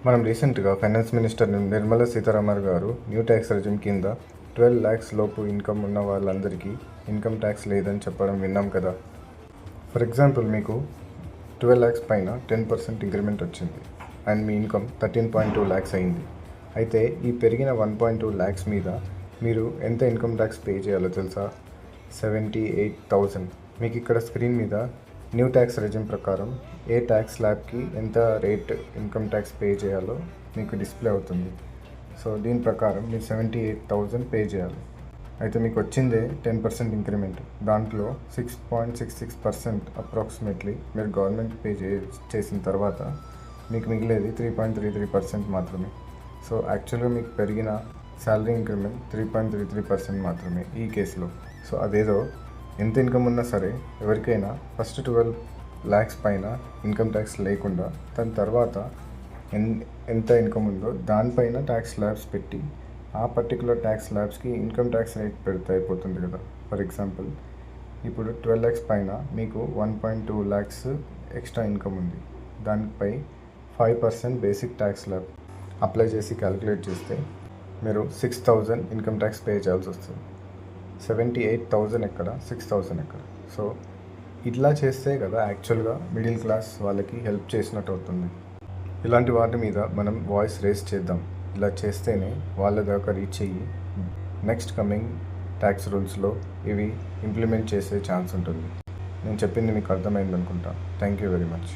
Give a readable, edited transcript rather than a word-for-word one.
మనం రీసెంట్గా finance minister Nirmala Sitharaman గారు న్యూ ట్యాక్స్ రెజిమ్ కింద 12 lakhs లోపు ఇన్కమ్ ఉన్న వాళ్ళందరికీ ఇన్కమ్ ట్యాక్స్ లేదని చెప్పడం విన్నాం కదా. ఫర్ ఎగ్జాంపుల్, మీకు 12 lakhs పైన 10% ఇంక్రిమెంట్ వచ్చింది అండ్ మీ ఇన్కమ్ 13.2 lakhs అయింది. అయితే ఈ పెరిగిన 1.2 lakhs మీద మీరు ఎంత ఇన్కమ్ ట్యాక్స్ పే చేయాలో తెలుసా? 78,000. మీకు ఇక్కడ స్క్రీన్ మీద న్యూ ట్యాక్స్ రెజిమ్ ప్రకారం ఏ ట్యాక్స్ స్లాబ్కి ఎంత రేట్ ఇన్కమ్ ట్యాక్స్ పే చేయాలో మీకు డిస్ప్లే అవుతుంది. సో దీని ప్రకారం మీరు 78,000 పే చేయాలి. అయితే మీకు వచ్చిందే 10% ఇంక్రిమెంట్. దాంట్లో 6.66% అప్రాక్సిమేట్లీ మీరు గవర్నమెంట్ పే చేసిన తర్వాత మీకు మిగిలేది 3.33% మాత్రమే. సో యాక్చువల్గా మీకు పెరిగిన శాలరీ ఇంక్రిమెంట్ 3.33% మాత్రమే ఈ కేసులో. సో అదేదో ఎంత ఇన్కమ్ ఉన్నా సరే ఎవరికైనా ఫస్ట్ 12 lakhs పైన ఇన్కమ్ ట్యాక్స్ లేకుండా దాని తర్వాత ఎంత ఇన్కమ్ ఉందో దానిపైన ట్యాక్స్ స్లాబ్స్ పెట్టి ఆ పర్టికులర్ ట్యాక్స్ స్లాబ్స్కి ఇన్కమ్ ట్యాక్స్ రేట్ పెడితే అయిపోతుంది కదా. ఫర్ ఎగ్జాంపుల్, ఇప్పుడు 12 lakhs పైన మీకు 1.2 lakhs ఎక్స్ట్రా ఇన్కమ్ ఉంది. దానిపై 5% బేసిక్ ట్యాక్స్ స్లాబ్ అప్లై చేసి క్యాలిక్యులేట్ చేస్తే మీరు 6,000 ఇన్కమ్ ట్యాక్స్ పే చేయాల్సి వస్తుంది. 78,000 ఎక్కడ, 6,000 ఎక్కడ? సో ఇట్లా చేస్తే కదా యాక్చువల్గా మిడిల్ క్లాస్ వాళ్ళకి హెల్ప్ చేసినట్టు అవుతుంది. ఇలాంటి వాటి మీద మనం వాయిస్ రేస్ చేద్దాం. ఇలా చేస్తేనే వాళ్ళ దాకా రీచ్ అయ్యి నెక్స్ట్ కమింగ్ ట్యాక్స్ రూల్స్లో ఇవి ఇంప్లిమెంట్ చేసే ఛాన్స్ ఉంటుంది. నేను చెప్పింది మీకు అర్థమైంది అనుకుంటా. Thank you very much.